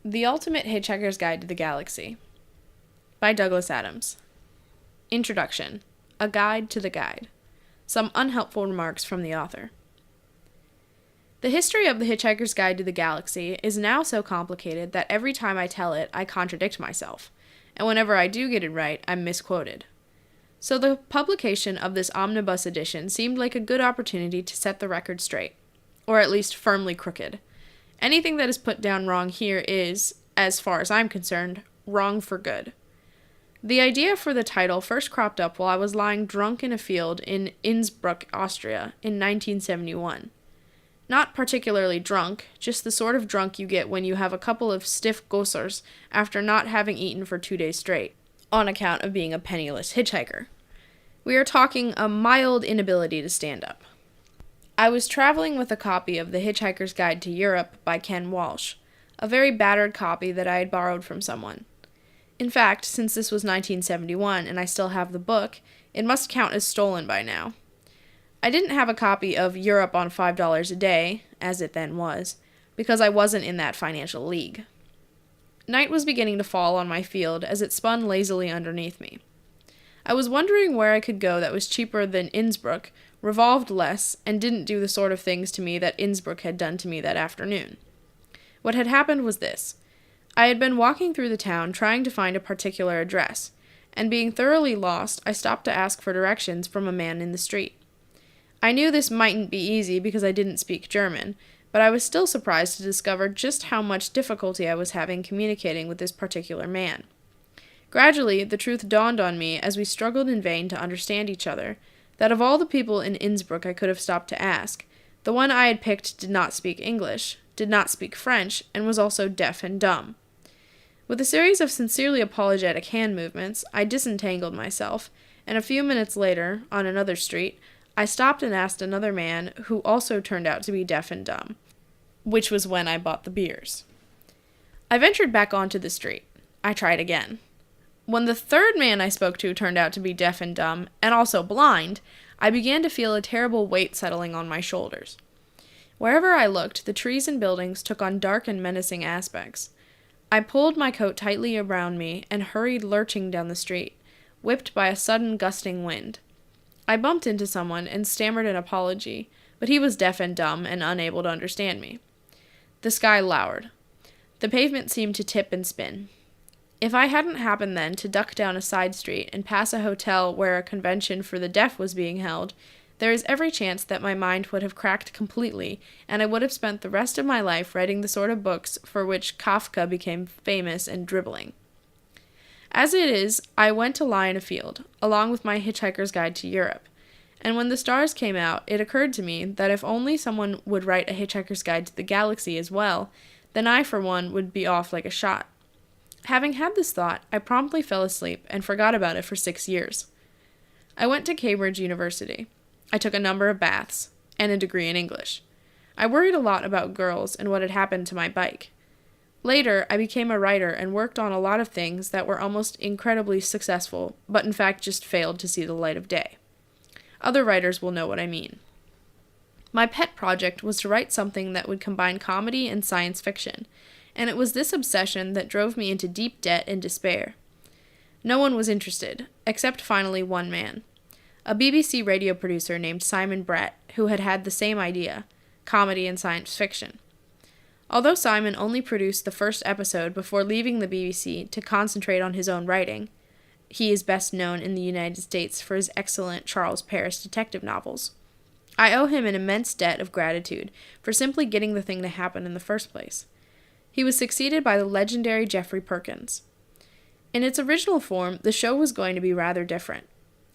The Ultimate Hitchhiker's Guide to the Galaxy by Douglas Adams. Introduction. A Guide to the Guide. Some unhelpful remarks from the author. The history of the Hitchhiker's Guide to the Galaxy is now so complicated that every time I tell it, I contradict myself, and whenever I do get it right, I'm misquoted. So the publication of this omnibus edition seemed like a good opportunity to set the record straight, or at least firmly crooked. Anything that is put down wrong here is, as far as I'm concerned, wrong for good. The idea for the title first cropped up while I was lying drunk in a field in Innsbruck, Austria, in 1971. Not particularly drunk, just the sort of drunk you get when you have a couple of stiff gossers after not having eaten for 2 days straight, on account of being a penniless hitchhiker. We are talking a mild inability to stand up. I was traveling with a copy of The Hitchhiker's Guide to Europe by Ken Walsh, a very battered copy that I had borrowed from someone. In fact, since this was 1971 and I still have the book, it must count as stolen by now. I didn't have a copy of Europe on $5 a day, as it then was, because I wasn't in that financial league. Night was beginning to fall on my field as it spun lazily underneath me. I was wondering where I could go that was cheaper than Innsbruck, revolved less, and didn't do the sort of things to me that Innsbruck had done to me that afternoon. What had happened was this. I had been walking through the town trying to find a particular address, and being thoroughly lost, I stopped to ask for directions from a man in the street. I knew this mightn't be easy because I didn't speak German, but I was still surprised to discover just how much difficulty I was having communicating with this particular man. Gradually, the truth dawned on me as we struggled in vain to understand each other, that of all the people in Innsbruck I could have stopped to ask, the one I had picked did not speak English, did not speak French, and was also deaf and dumb. With a series of sincerely apologetic hand movements, I disentangled myself, and a few minutes later, on another street, I stopped and asked another man who also turned out to be deaf and dumb, which was when I bought the beers. I ventured back onto the street. I tried again. When the third man I spoke to turned out to be deaf and dumb, and also blind, I began to feel a terrible weight settling on my shoulders. Wherever I looked, the trees and buildings took on dark and menacing aspects. I pulled my coat tightly around me and hurried lurching down the street, whipped by a sudden gusting wind. I bumped into someone and stammered an apology, but he was deaf and dumb and unable to understand me. The sky lowered. The pavement seemed to tip and spin. If I hadn't happened then to duck down a side street and pass a hotel where a convention for the deaf was being held, there is every chance that my mind would have cracked completely, and I would have spent the rest of my life writing the sort of books for which Kafka became famous and dribbling. As it is, I went to lie in a field, along with my Hitchhiker's Guide to Europe, and when the stars came out, it occurred to me that if only someone would write a Hitchhiker's Guide to the Galaxy as well, then I, for one, would be off like a shot. Having had this thought, I promptly fell asleep and forgot about it for 6 years. I went to Cambridge University. I took a number of baths, and a degree in English. I worried a lot about girls and what had happened to my bike. Later, I became a writer and worked on a lot of things that were almost incredibly successful, but in fact just failed to see the light of day. Other writers will know what I mean. My pet project was to write something that would combine comedy and science fiction, and it was this obsession that drove me into deep debt and despair. No one was interested, except finally one man. A BBC radio producer named Simon Brett, who had had the same idea, comedy and science fiction. Although Simon only produced the first episode before leaving the BBC to concentrate on his own writing, he is best known in the United States for his excellent Charles Paris detective novels. I owe him an immense debt of gratitude for simply getting the thing to happen in the first place. He was succeeded by the legendary Jeffrey Perkins. In its original form, the show was going to be rather different.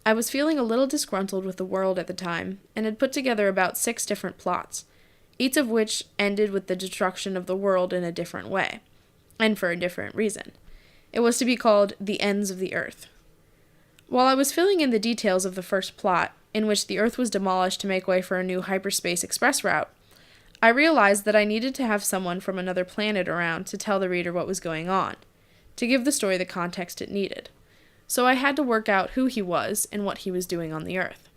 I was feeling a little disgruntled with the world at the time, and had put together about 6 different plots, each of which ended with the destruction of the world in a different way, and for a different reason. It was to be called The Ends of the Earth. While I was filling in the details of the first plot, in which the Earth was demolished to make way for a new hyperspace express route, I realized that I needed to have someone from another planet around to tell the reader what was going on, to give the story the context it needed. So I had to work out who he was and what he was doing on the Earth.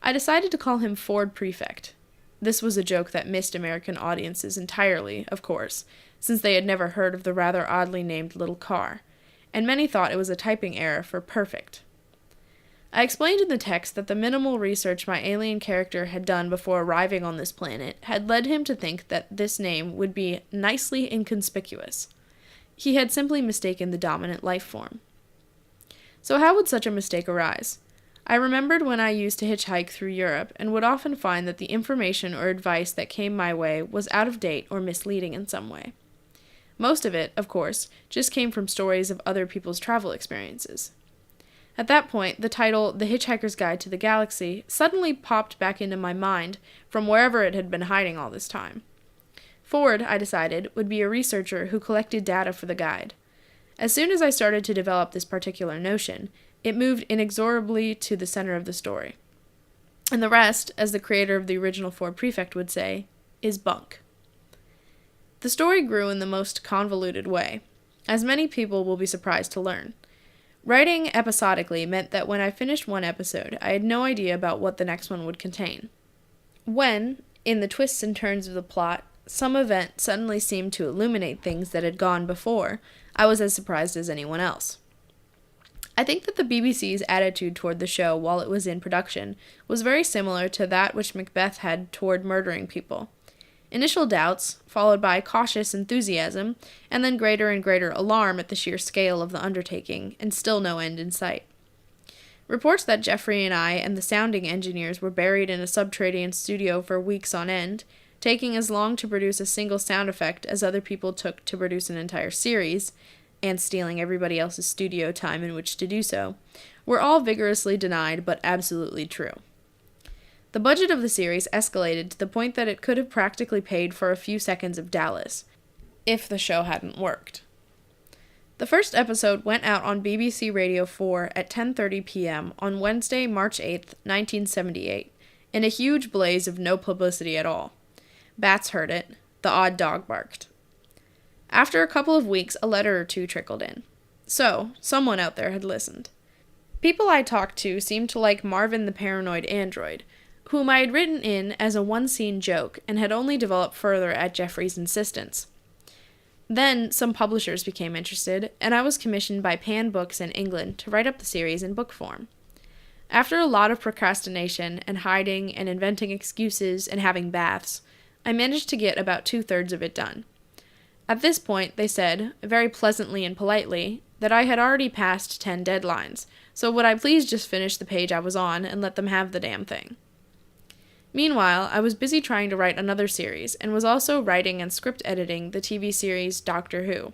I decided to call him Ford Prefect. This was a joke that missed American audiences entirely, of course, since they had never heard of the rather oddly named little car, and many thought it was a typing error for perfect. I explained in the text that the minimal research my alien character had done before arriving on this planet had led him to think that this name would be nicely inconspicuous. He had simply mistaken the dominant life form. So how would such a mistake arise? I remembered when I used to hitchhike through Europe and would often find that the information or advice that came my way was out of date or misleading in some way. Most of it, of course, just came from stories of other people's travel experiences. At that point, the title, The Hitchhiker's Guide to the Galaxy, suddenly popped back into my mind from wherever it had been hiding all this time. Ford, I decided, would be a researcher who collected data for the guide. As soon as I started to develop this particular notion, it moved inexorably to the center of the story. And the rest, as the creator of the original Ford Prefect would say, is bunk. The story grew in the most convoluted way, as many people will be surprised to learn. Writing episodically meant that when I finished one episode, I had no idea about what the next one would contain. When, in the twists and turns of the plot, some event suddenly seemed to illuminate things that had gone before, I was as surprised as anyone else. I think that the BBC's attitude toward the show while it was in production was very similar to that which Macbeth had toward murdering people. Initial doubts, followed by cautious enthusiasm, and then greater and greater alarm at the sheer scale of the undertaking, and still no end in sight. Reports that Jeffrey and I and the sounding engineers were buried in a subterranean studio for weeks on end, taking as long to produce a single sound effect as other people took to produce an entire series, and stealing everybody else's studio time in which to do so, were all vigorously denied but absolutely true. The budget of the series escalated to the point that it could have practically paid for a few seconds of Dallas, if the show hadn't worked. The first episode went out on BBC Radio 4 at 10:30 p.m. on Wednesday, March 8, 1978, in a huge blaze of no publicity at all. Bats heard it. The odd dog barked. After a couple of weeks, a letter or two trickled in. So, someone out there had listened. People I talked to seemed to like Marvin the Paranoid Android, whom I had written in as a one-scene joke and had only developed further at Jeffrey's insistence. Then, some publishers became interested, and I was commissioned by Pan Books in England to write up the series in book form. After a lot of procrastination and hiding and inventing excuses and having baths, I managed to get about 2/3 of it done. At this point, they said, very pleasantly and politely, that I had already passed 10 deadlines, so would I please just finish the page I was on and let them have the damn thing. Meanwhile, I was busy trying to write another series, and was also writing and script editing the TV series Doctor Who.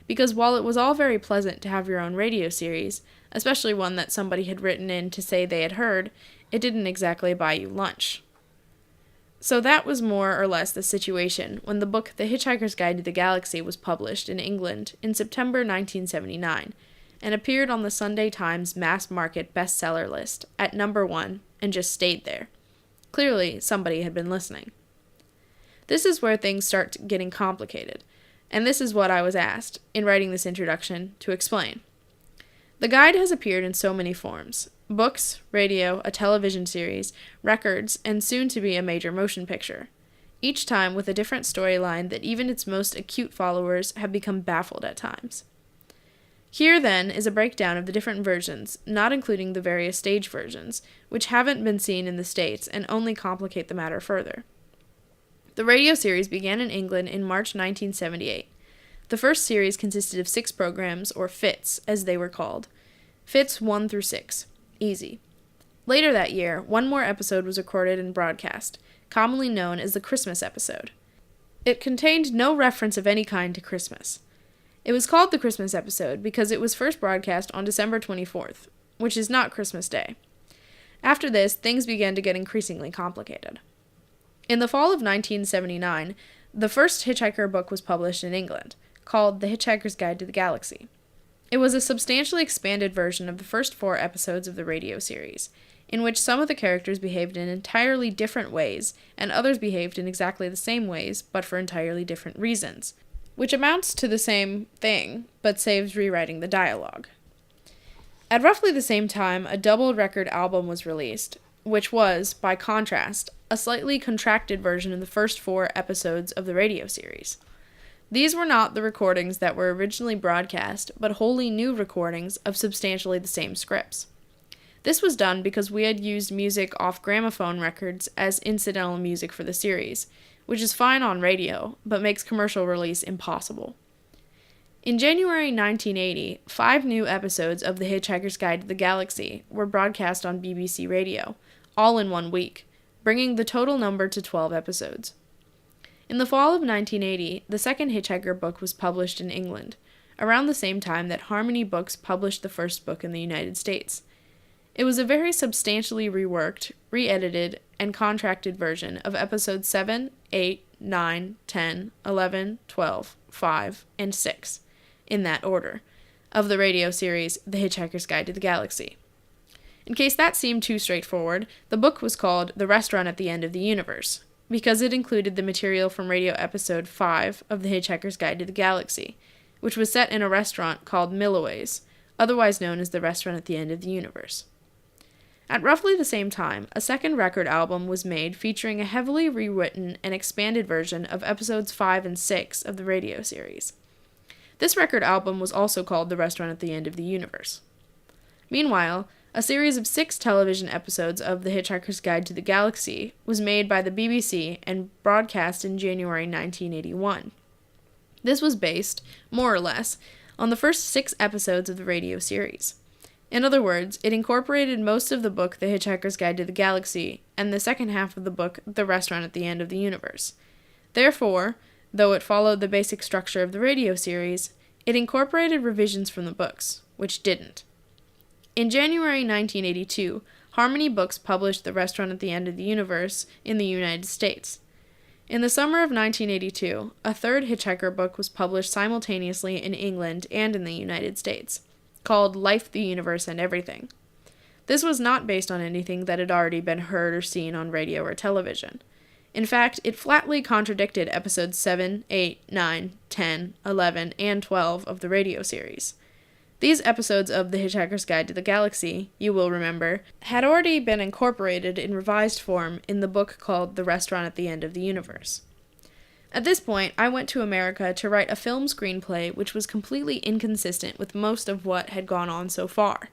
Because while it was all very pleasant to have your own radio series, especially one that somebody had written in to say they had heard, it didn't exactly buy you lunch. So that was more or less the situation when the book The Hitchhiker's Guide to the Galaxy was published in England in September 1979, and appeared on the Sunday Times mass market bestseller list at number 1 and just stayed there. Clearly, somebody had been listening. This is where things start getting complicated, and this is what I was asked, in writing this introduction, to explain. The guide has appeared in so many forms: books, radio, a television series, records, and soon to be a major motion picture, each time with a different storyline that even its most acute followers have become baffled at times. Here, then, is a breakdown of the different versions, not including the various stage versions, which haven't been seen in the States and only complicate the matter further. The radio series began in England in March 1978. The first series consisted of 6 programs, or FITs, as they were called. FITs 1 through 6. Easy. Later that year, one more episode was recorded and broadcast, commonly known as the Christmas episode. It contained no reference of any kind to Christmas. It was called the Christmas episode because it was first broadcast on December 24th, which is not Christmas Day. After this, things began to get increasingly complicated. In the fall of 1979, the first Hitchhiker book was published in England, called The Hitchhiker's Guide to the Galaxy. It was a substantially expanded version of the first 4 episodes of the radio series, in which some of the characters behaved in entirely different ways, and others behaved in exactly the same ways, but for entirely different reasons, which amounts to the same thing, but saves rewriting the dialogue. At roughly the same time, a double record album was released, which was, by contrast, a slightly contracted version of the first 4 episodes of the radio series. These were not the recordings that were originally broadcast, but wholly new recordings of substantially the same scripts. This was done because we had used music off gramophone records as incidental music for the series, which is fine on radio, but makes commercial release impossible. In January 1980, 5 new episodes of The Hitchhiker's Guide to the Galaxy were broadcast on BBC Radio, all in 1 week, bringing the total number to 12 episodes. In the fall of 1980, the second Hitchhiker book was published in England, around the same time that Harmony Books published the first book in the United States. It was a very substantially reworked, re-edited, and contracted version of episodes 7, 8, 9, 10, 11, 12, 5, and 6, in that order, of the radio series The Hitchhiker's Guide to the Galaxy. In case that seemed too straightforward, the book was called The Restaurant at the End of the Universe, because it included the material from radio episode 5 of The Hitchhiker's Guide to the Galaxy, which was set in a restaurant called Milloway's, otherwise known as The Restaurant at the End of the Universe. At roughly the same time, a second record album was made featuring a heavily rewritten and expanded version of episodes 5 and 6 of the radio series. This record album was also called The Restaurant at the End of the Universe. Meanwhile, a series of 6 television episodes of The Hitchhiker's Guide to the Galaxy was made by the BBC and broadcast in January 1981. This was based, more or less, on the first 6 episodes of the radio series. In other words, it incorporated most of the book The Hitchhiker's Guide to the Galaxy and the second half of the book The Restaurant at the End of the Universe. Therefore, though it followed the basic structure of the radio series, it incorporated revisions from the books, which didn't. In January 1982, Harmony Books published The Restaurant at the End of the Universe in the United States. In the summer of 1982, a third Hitchhiker book was published simultaneously in England and in the United States, called Life, the Universe, and Everything. This was not based on anything that had already been heard or seen on radio or television. In fact, it flatly contradicted episodes 7, 8, 9, 10, 11, and 12 of the radio series. These episodes of The Hitchhiker's Guide to the Galaxy, you will remember, had already been incorporated in revised form in the book called The Restaurant at the End of the Universe. At this point, I went to America to write a film screenplay which was completely inconsistent with most of what had gone on so far,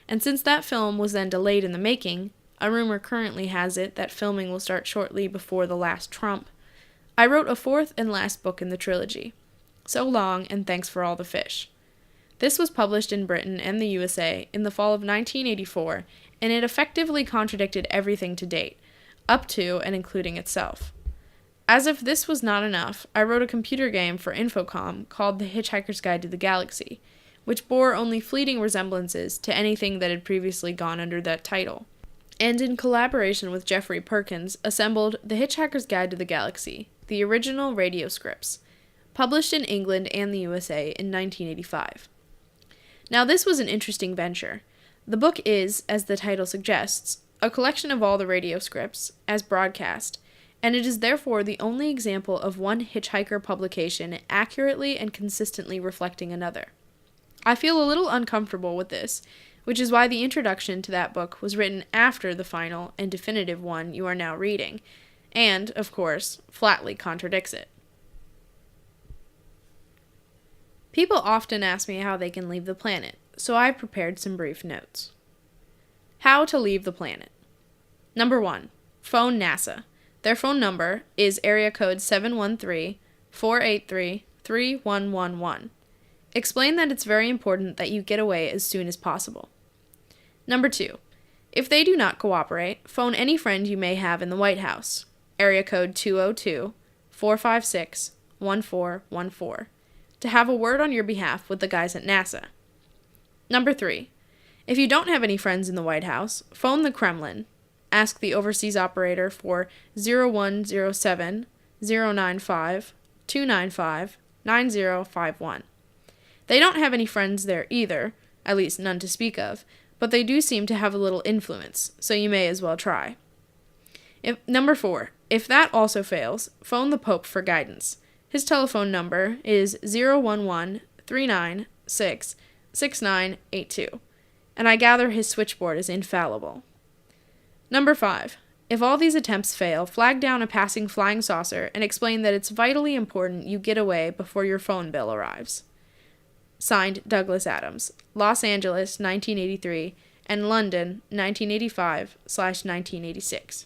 and since that film was then delayed in the making, a rumor currently has it that filming will start shortly before The Last Trump, I wrote a 4th and last book in the trilogy, So Long and Thanks for All the Fish. This was published in Britain and the USA in the fall of 1984, and it effectively contradicted everything to date, up to and including itself. As if this was not enough, I wrote a computer game for Infocom called The Hitchhiker's Guide to the Galaxy, which bore only fleeting resemblances to anything that had previously gone under that title, and in collaboration with Jeffrey Perkins, assembled The Hitchhiker's Guide to the Galaxy, the original radio scripts, published in England and the USA in 1985. Now this was an interesting venture. The book is, as the title suggests, a collection of all the radio scripts, as broadcast, and it is therefore the only example of one Hitchhiker publication accurately and consistently reflecting another. I feel a little uncomfortable with this, which is why the introduction to that book was written after the final and definitive one you are now reading, and, of course, flatly contradicts it. People often ask me how they can leave the planet, so I've prepared some brief notes. How to leave the planet. Number 1. Phone NASA. Their phone number is area code 713-483-3111. Explain that it's very important that you get away as soon as possible. Number 2. If they do not cooperate, phone any friend you may have in the White House, area code 202-456-1414, to have a word on your behalf with the guys at NASA. Number 3. If you don't have any friends in the White House, phone the Kremlin. Ask the overseas operator for 0107-095-295-9051. They don't have any friends there either, at least none to speak of, but they do seem to have a little influence, so you may as well try. Number 4. If that also fails, phone the Pope for guidance. His telephone number is 011-396-6982, and I gather his switchboard is infallible. Number 5. If all these attempts fail, flag down a passing flying saucer and explain that it's vitally important you get away before your phone bill arrives. Signed, Douglas Adams. Los Angeles, 1983, and London, 1985/1986.